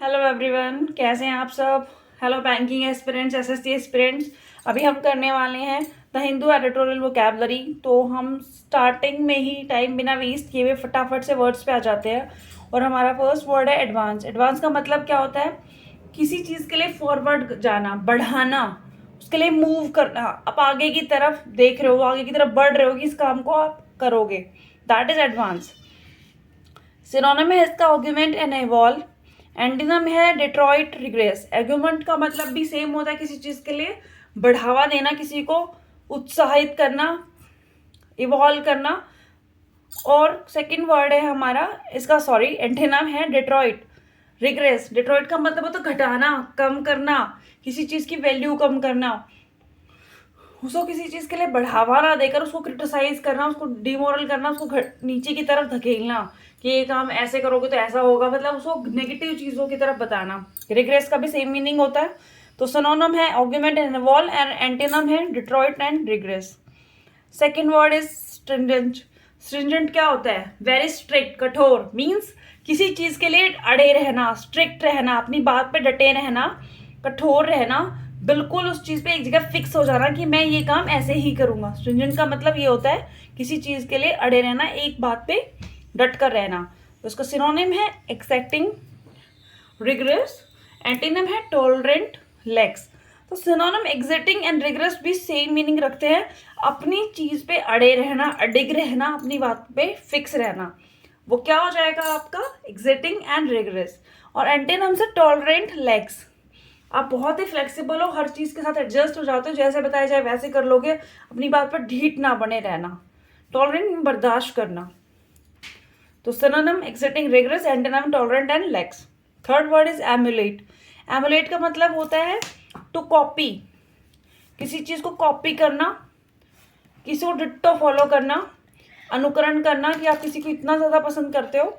Hello everyone, कैसे हैं आप सब। Hello banking aspirants, SSC aspirants. अभी हम करने वाले हैं द हिंदू एडिटोरियल वोकैबलरी। तो हम स्टार्टिंग में ही टाइम बिना वेस्ट किए हुए फटाफट से वर्ड्स पे आ जाते हैं। और हमारा फर्स्ट वर्ड है एडवांस। एडवांस का मतलब क्या होता है? किसी चीज़ के लिए फॉरवर्ड जाना, बढ़ाना, उसके लिए मूव करना। आप आगे की तरफ देख रहे हो, आगे की तरफ बढ़ रहे हो कि इस काम को आप करोगे, दैट इज एडवांस। सिनोनिम है इसका आर्गुमेंट एंड इवॉल्व। एंटीनम है डिट्रॉइट, रिग्रेस। आर्गुमेंट का मतलब भी सेम होता है, किसी चीज के लिए बढ़ावा देना, किसी को उत्साहित करना, इवॉल्व करना। और सेकंड वर्ड है हमारा इसका, सॉरी, एंटीनम है डिट्रॉइट, रिग्रेस। डिट्रॉइट का मतलब होता है घटाना, कम करना, किसी चीज की वैल्यू कम करना, उसको किसी चीज के लिए बढ़ावा ना देकर उसको क्रिटिसाइज करना, उसको डिमोरल करना, उसको नीचे की तरफ धकेलना कि ये काम ऐसे करोगे तो ऐसा होगा, मतलब उसको नेगेटिव चीजों की तरफ बताना। रिग्रेस का भी सेम मीनिंग होता है। तो सिनोनिम है argument and evolve, and antonym है deteriorate and regress. Second word is stringent. Stringent क्या होता है? वेरी स्ट्रिक्ट, कठोर। मीन्स किसी चीज के लिए अड़े रहना, स्ट्रिक्ट रहना, अपनी बात पे डटे रहना, कठोर रहना, बिल्कुल उस चीज पे एक जगह फिक्स हो जाना कि मैं ये काम ऐसे ही करूंगा। स्ट्रिंजेंट का मतलब ये होता है किसी चीज के लिए अड़े रहना, एक बात पे डट कर रहना। तो उसका सिनोनिम है एक्सेप्टिंग, रिग्रेस। एंटीनिम है टॉलरेंट, लेक्स। तो सिनोनिम एग्जिटिंग एंड रिग्रेस भी सेम मीनिंग रखते हैं, अपनी चीज पे अड़े रहना, अडिग रहना, अपनी बात पे फिक्स रहना। वो क्या हो जाएगा आपका? Exiting and regress. और एंटीनिम से टॉलरेंट, लेक्स। आप बहुत ही फ्लेक्सिबल हो, हर चीज के साथ एडजस्ट हो जाते हो, जैसे बताया जाए वैसे कर लोगे, अपनी बात पर ढीठ ना बने रहना। टॉलरेंट बर्दाश्त करना। तो synonym accepting, regress, antonym tolerant and lax. Third word is emulate. Emulate का मतलब होता है टू कॉपी, किसी चीज को कॉपी करना, किसी को डिट्टो फॉलो करना, अनुकरण करना, कि आप किसी को इतना ज्यादा पसंद करते हो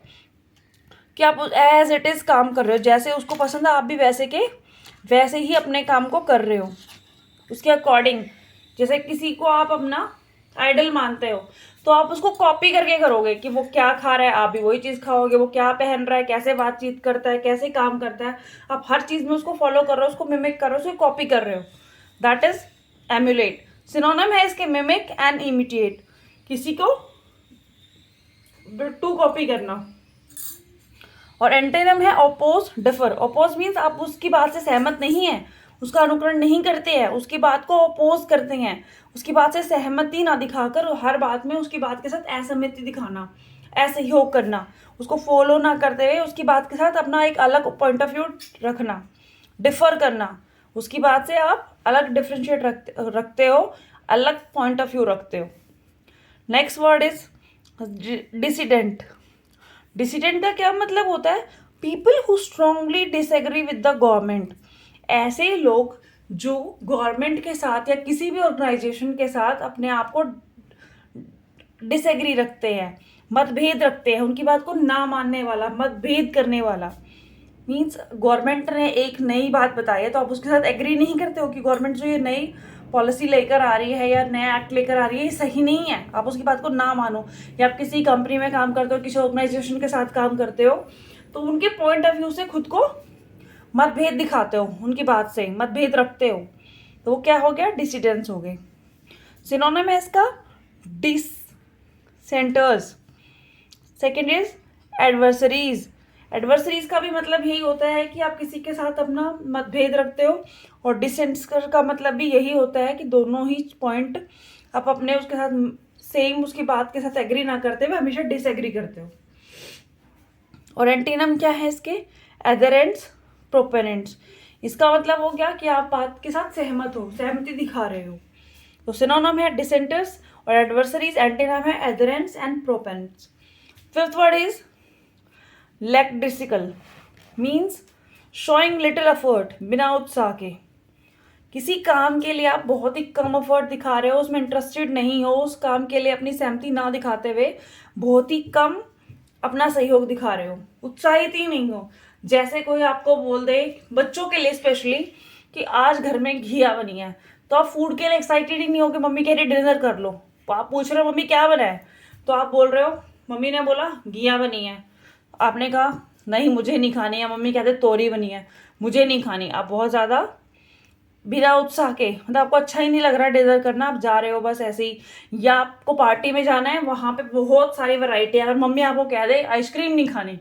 कि आप एज इट इज काम कर रहे हो, जैसे उसको पसंद है आप भी वैसे ही अपने काम को कर रहे हो, उसके अकॉर्डिंग। जैसे किसी को आप अपना आइडल मानते हो तो आप उसको कॉपी करके करोगे कि वो क्या खा रहा है आप भी वही चीज खाओगे, वो क्या पहन रहा है, कैसे बातचीत करता है, कैसे काम करता है, आप हर चीज में उसको फॉलो कर रहे हो, उसको मिमिक कर रहे हो, उसको कॉपी कर रहे हो, दैट इज एम्यूलेट। सिनोनिम है इसके मिमिक एंड इमिटेट, किसी को टू कॉपी करना। और एंटेनम है ओपोज, डिफर। ओपोज मीन्स आप उसकी बात से सहमत नहीं है, उसका अनुकरण नहीं करते हैं, उसकी बात को ओपोज करते हैं, उसकी बात से सहमति ना दिखाकर हर बात में उसकी बात के साथ असहमति दिखाना, असहयोग करना, उसको फॉलो ना करते हुए उसकी बात के साथ अपना एक अलग पॉइंट ऑफ व्यू रखना, डिफर करना, उसकी बात से आप अलग डिफ्रेंशिएट रखते हो, अलग पॉइंट ऑफ व्यू रखते हो। Next word is dissident. Dissident का क्या मतलब होता है? People who strongly disagree with the government. ऐसे लोग जो गवर्नमेंट के साथ या किसी भी ऑर्गेनाइजेशन के साथ अपने आप को डिसएग्री रखते हैं, मतभेद रखते हैं, उनकी बात को ना मानने वाला, मतभेद करने वाला। मीन्स गवर्नमेंट ने एक नई बात बताई है तो आप उसके साथ एग्री नहीं करते हो कि गवर्नमेंट जो ये नई पॉलिसी लेकर आ रही है या नया एक्ट लेकर आ रही है ये सही नहीं है, आप उसकी बात को ना मानो। या आप किसी कंपनी में काम करते हो, किसी ऑर्गेनाइजेशन के साथ काम करते हो, तो उनके पॉइंट ऑफ व्यू से खुद को मतभेद दिखाते हो, उनकी बात से मतभेद रखते हो, तो वो क्या हो गया? डिसिडेंस हो गए। सिनोनिम है इसका dissenters. Second is adversaries. Adversaries का भी मतलब यही होता है कि आप किसी के साथ अपना मतभेद रखते हो, और डिसेंटर का मतलब भी यही होता है कि दोनों ही पॉइंट आप अपने उसके साथ सेम उसकी बात के साथ एग्री ना करते हुए हमेशा डिसएग्री करते हो। और एंटीनम क्या है इसके? एडहेरेंट्स, प्रोपेनेंट्स। इसका मतलब हो गया कि आप बात के साथ सहमत हो, सहमति दिखा रहे हो। तो सिनोनिम है डिसेंटर्स और एडवर्सरीज, एंटीनम है adherents and proponents. Fifth word is lackadaisical. Means showing little effort, बिना उत्साह के। किसी काम के लिए आप बहुत ही कम एफर्ट दिखा रहे हो, उसमें इंटरेस्टेड नहीं हो, उस काम के लिए अपनी सहमति ना दिखाते हुए बहुत ही कम अपना सहयोग दिखा रहे हो, उत्साहित ही नहीं हो। जैसे कोई आपको बोल दे, बच्चों के लिए स्पेशली, कि आज घर में घिया बनी है, तो आप फूड के लिए एक्साइटेड ही नहीं हो कि मम्मी कह रही डिनर कर लो, तो आप पूछ रहे हो मम्मी क्या बना है, तो आप बोल रहे हो, मम्मी ने बोला घिया बनी है, आपने कहा नहीं मुझे नहीं खानी, या मम्मी कहते तोरी बनी है मुझे नहीं खानी, आप बहुत ज़्यादा बिना उत्साह के, मतलब आपको अच्छा ही नहीं लग रहा डिनर करना, आप जा रहे हो बस ऐसे ही, या आपको पार्टी में जाना है, वहाँ पे बहुत सारी वैरायटी है, अगर मम्मी आपको कह दे आइसक्रीम नहीं खानी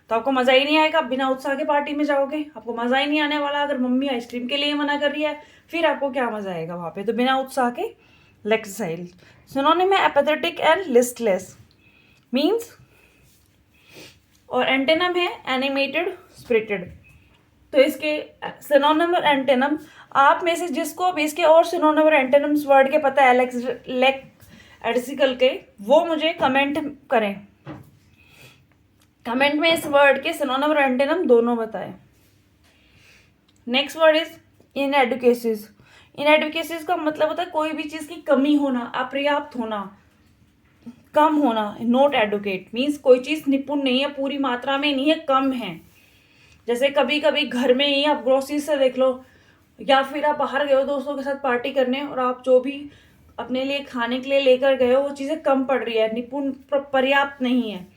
तो आपको मज़ा ही नहीं आएगा, आप बिना उत्साह के पार्टी में जाओगे, आपको मज़ा ही नहीं आने वाला। अगर मम्मी आइसक्रीम के लिए मना कर रही है फिर आपको क्या मज़ा आएगा वहाँ पे, तो बिना उत्साह के लेक्साइल। सिनोनिम है एपेथेटिक एंड लिस्टलेस मीन्स, और एंटेनम है एनिमेटेड स्पिरिटेड। तो इसके सिनोनिम और एंटेनम आप में से जिसको भी इसके और सिनोनिम और एंटेनम्स वर्ड के पता है लेक्सिकल के, वो मुझे कमेंट करें, कमेंट में इस वर्ड के सिनोनिम और एंटेनम दोनों बताएं। Next word is inadequacies. Inadequacies का मतलब होता है कोई भी चीज़ की कमी होना, अपर्याप्त होना, कम होना। नॉट एडुकेट मीन्स कोई चीज़ निपुण नहीं है, पूरी मात्रा में नहीं है, कम है। जैसे कभी कभी घर में ही आप ग्रोसरीज से देख लो, या फिर आप बाहर गए हो दोस्तों के साथ पार्टी करने और आप जो भी अपने लिए खाने के लिए लेकर गए हो वो चीज़ें कम पड़ रही है, निपुण पर्याप्त नहीं है,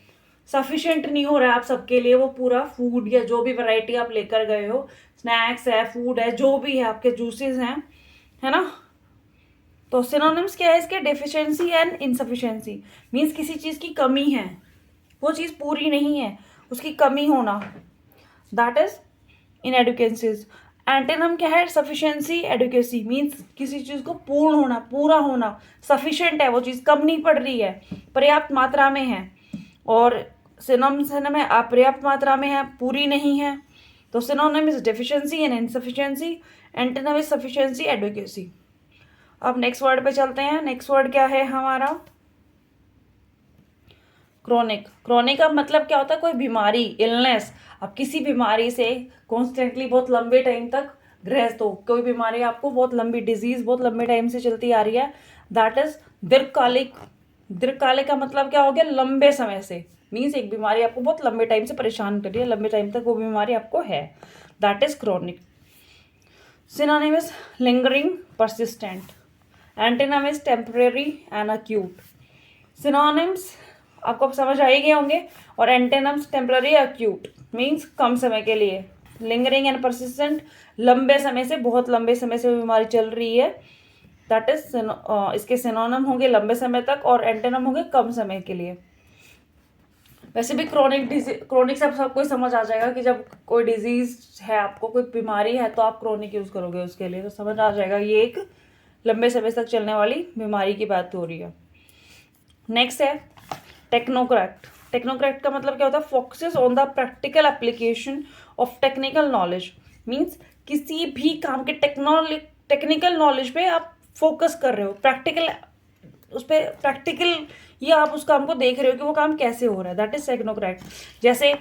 सफिशिएंट नहीं हो रहा है आप सबके लिए वो पूरा फूड, या जो भी वैरायटी आप लेकर गए हो, स्नैक्स है, फूड है, जो भी है, आपके जूसेस हैं, है ना। तो सिनोनिम्स क्या है इसके, डेफिशिएंसी एंड इनसफिशिएंसी मीन्स किसी चीज़ की कमी है, वो चीज़ पूरी नहीं है, उसकी कमी होना, दैट इज इनएडुकेसीज। एंटेनम क्या है, सफिशिएंसी एडुकेसी मीन्स किसी चीज़ को पूर्ण होना, पूरा होना, सफिशिएंट है वो चीज़, कम नहीं पड़ रही है, पर्याप्त मात्रा में है। और सिनोनिम है अपर्याप्त मात्रा में है, पूरी नहीं है। तो synonym is deficiency and insufficiency, एंटेनम is sufficiency adequacy. अब नेक्स्ट वर्ड पे चलते हैं। नेक्स्ट वर्ड क्या है हमारा, क्रोनिक। क्रोनिक का मतलब क्या होता है, कोई बीमारी, इलनेस। अब किसी बीमारी से कॉन्स्टेंटली बहुत लंबे टाइम तक ग्रस्त हो, कोई बीमारी आपको बहुत लंबी, डिजीज बहुत लंबे टाइम से चलती आ रही है, दैट इज दीर्घकालिक। दीर्घकालिक का मतलब क्या हो गया, लंबे समय से, मीन्स एक बीमारी आपको बहुत लंबे टाइम से परेशान कर रही है, लंबे टाइम तक वो बीमारी आपको है, that is chronic. Synonym is lingering, persistent. Antonym is temporary and acute. Synonyms आपको समझ आ ही गए होंगे, और एंटेनम्स टेम्पररी, अक्यूट मीन्स कम समय के लिए, लिंगरिंग एंड परसिस्टेंट लंबे समय से, बहुत लंबे समय से बीमारी चल रही है, दैट इज इसके सिनोनिम होंगे लंबे समय तक, और एंटेनम होंगे कम समय के लिए। वैसे भी क्रोनिक से सबको समझ आ जाएगा कि जब कोई डिजीज है, आपको कोई बीमारी है, तो आप क्रोनिक यूज करोगे उसके लिए, तो समझ आ जाएगा ये एक लंबे समय तक चलने वाली बीमारी की बात हो रही है। नेक्स्ट है टेक्नोक्रेट। टेक्नोक्रेट का मतलब क्या होता है, focuses on the practical application of technical knowledge means किसी भी काम के टेक्निकल नॉलेज पे आप फोकस कर रहे हो, प्रैक्टिकल उस पर प्रैक्टिकल, ये आप उस काम को देख रहे हो कि वो काम कैसे हो रहा है, दैट इज टेक्नोक्रेट। जैसे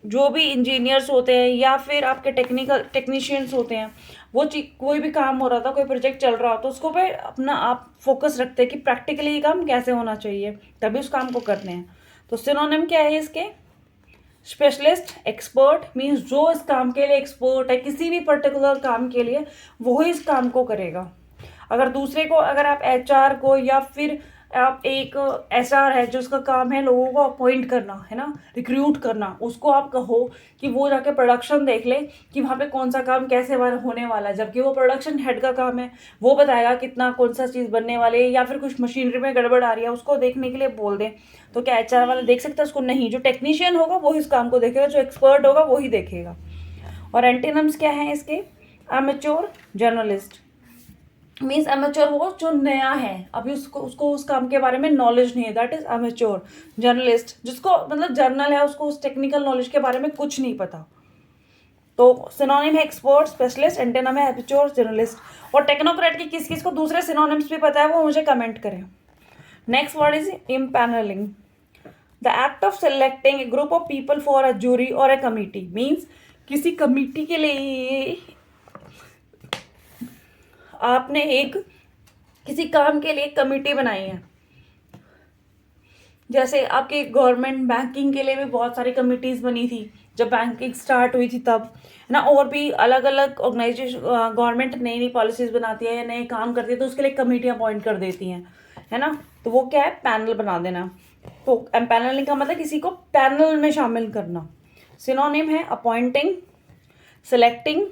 जो भी इंजीनियर्स होते हैं या फिर आपके टेक्नीशियंस होते हैं, वो कोई भी काम हो रहा था, कोई प्रोजेक्ट चल रहा हो, तो उसको पे अपना आप फोकस रखते हैं कि प्रैक्टिकली ये काम कैसे होना चाहिए, तभी उस काम को करते हैं। तो सिनोनिम क्या है इसके, स्पेशलिस्ट, एक्सपर्ट मीन्स जो इस काम के लिए एक्सपर्ट है, किसी भी पर्टिकुलर काम के लिए वो ही इस काम को करेगा। अगर दूसरे को, अगर आप एचआर को, या फिर आप एक एचआर है जो उसका काम है लोगों को अपॉइंट करना, है ना, रिक्रूट करना, उसको आप कहो कि वो जाके प्रोडक्शन देख ले कि वहाँ पे कौन सा काम कैसे होने वाला है, जबकि वो प्रोडक्शन हेड का काम है, वो बताएगा कितना कौन सा चीज़ बनने वाली है, या फिर कुछ मशीनरी में गड़बड़ आ रही है उसको देखने के लिए बोल दें, तो क्या एचआर वाला देख सकता है उसको? नहीं, जो टेक्नीशियन होगा वो इस काम को देखेगा, जो एक्सपर्ट होगा वो ही देखेगा। और एंटीनम्स क्या है इसके, अमेच्योर, जर्नलिस्ट मीन्स अमेच्योर वो जो नया है, अभी उसको उस काम के बारे में नॉलेज नहीं है, दैट इज अमेच्योर। जर्नलिस्ट जिसको मतलब जर्नल है, उसको उस टेक्निकल नॉलेज के बारे में कुछ नहीं पता। तो सिनोनिम है एक्सपर्ट, स्पेशलिस्ट, एंटेनम है अमेच्योर, जर्नलिस्ट। और टेक्नोक्रेट की किस किस को दूसरे सिनोनिम्स भी पता है वो मुझे कमेंट करें। Next word is empanelling, the act of selecting a group of people for a jury और अ कमिटी मीन्स किसी कमिटी के लिए आपने एक किसी काम के लिए कमेटी बनाई है। जैसे आपके गवर्नमेंट बैंकिंग के लिए भी बहुत सारी कमिटीज़ बनी थी जब बैंकिंग स्टार्ट हुई थी तब, है ना, और भी अलग अलग ऑर्गेनाइजेशन, गवर्नमेंट नई नई पॉलिसीज़ बनाती है या नए काम करती है तो उसके लिए कमेटियाँ अपॉइंट कर देती हैं, है ना, तो वो क्या है, पैनल बना देना। तो पैनलिंग का मतलब किसी को पैनल में शामिल करना। सिनोनिम है अपॉइंटिंग, सिलेक्टिंग,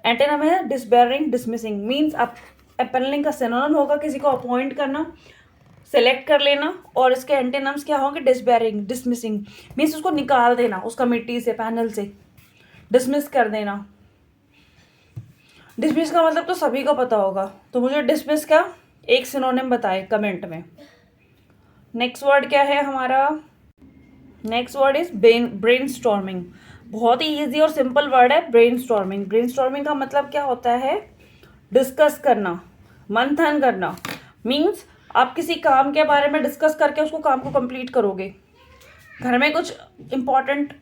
एंटेनम है डिसबेरिंग, डिसमिसिंग। मीन्स अपॉइंटिंग का सिनोनिम होगा किसी को अपॉइंट करना, सेलेक्ट कर लेना, और इसके एंटेनम्स क्या होंगे? डिसबेरिंग, डिसमिसिंग। मीन्स उसको निकाल देना उस कमिटी से, पैनल से, डिसमिस कर देना। डिसमिस का मतलब तो सभी को पता होगा, तो मुझे डिसमिस का एक सिनोनिम बताए कमेंट में। नेक्स्ट वर्ड क्या है हमारा? Next word is brainstorming. बहुत ही इजी और सिंपल वर्ड है ब्रेनस्टॉर्मिंग। ब्रेनस्टॉर्मिंग का मतलब क्या होता है? डिस्कस करना, मंथन करना। मीन्स आप किसी काम के बारे में डिस्कस करके उसको काम को कंप्लीट करोगे। घर में कुछ इम्पोर्टेंट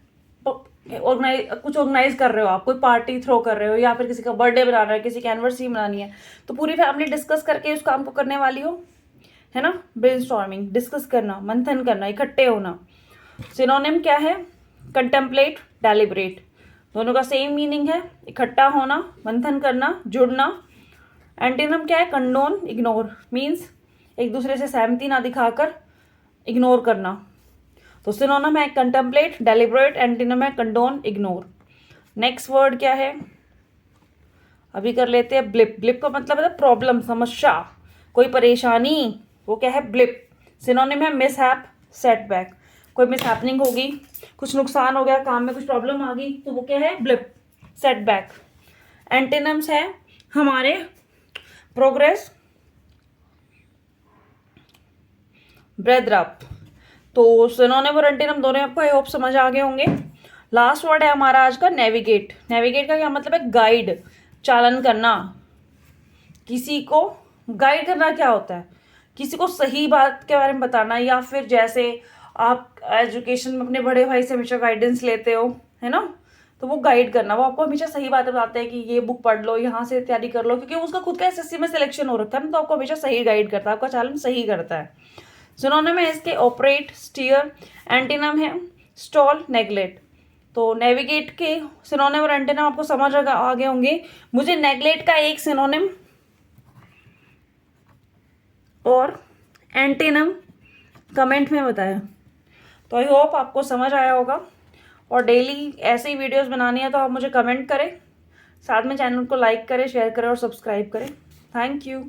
कुछ ऑर्गेनाइज कर रहे हो आप, कोई पार्टी थ्रो कर रहे हो, या फिर किसी का बर्थडे मनाना है, किसी की एनिवर्सरी मनानी है, तो पूरी फैमिली डिस्कस करके उस काम को करने वाली हो, है ना? ब्रेनस्टॉर्मिंग, डिस्कस करना, मंथन करना, इकट्ठे होना। सिनोनिम क्या है? Contemplate, deliberate. दोनों का सेम मीनिंग है, इकट्ठा होना, मंथन करना, जुड़ना। एंटीनम क्या है? Condone, ignore. मीन्स एक दूसरे से सहमति ना दिखाकर इग्नोर करना। तो सिनोनिम है कंटेम्पलेट, डेलिब्रेट, एंटीनम है कंडोन, इग्नोर। नेक्स्ट वर्ड क्या है? अभी कर लेते हैं ब्लिप। ब्लिप का मतलब है प्रॉब्लम, समस्या, कोई परेशानी, वो क्या है? ब्लिप। सिनोनिम है मिसहैप, सेटबैक। कोई मिसहैपनिंग होगी, कुछ नुकसान हो गया, काम में कुछ प्रॉब्लम आ गई, तो वो क्या है? Blip, setback. एंटीनम्स है हमारे प्रोग्रेस, ब्रेथ। तो सिनोनिम और एंटीनम दोनों आपको आई होप समझ आ गए होंगे। लास्ट वर्ड है हमारा आज का नेविगेट। नेविगेट का क्या मतलब है? गाइड, चालन करना। किसी को गाइड करना क्या होता है? किसी को सही बात के बारे में बताना, या फिर जैसे आप एजुकेशन में अपने बड़े भाई से हमेशा गाइडेंस लेते हो, है ना? तो वो गाइड करना, वो आपको हमेशा सही बातें बताते हैं कि ये बुक पढ़ लो, यहाँ से तैयारी कर लो, क्योंकि उसका खुद का एसएससी में सिलेक्शन हो रखा है ना, तो आपको हमेशा सही गाइड करता है, आपका चालन सही करता है। सिनोनिम है इसके ऑपरेट, स्टीयर। एंटीनम है स्टॉल, नेग्लेक्ट। तो नेविगेट के सिनोनिम और एंटीनम आपको समझ आ गए होंगे। मुझे नेग्लेक्ट का एक सिनोनिम और एंटीनम कमेंट में बताया। तो आई होप आपको समझ आया होगा, और डेली ऐसे ही वीडियोस बनानी है तो आप मुझे कमेंट करें, साथ में चैनल को लाइक करें, शेयर करें और सब्सक्राइब करें। Thank you.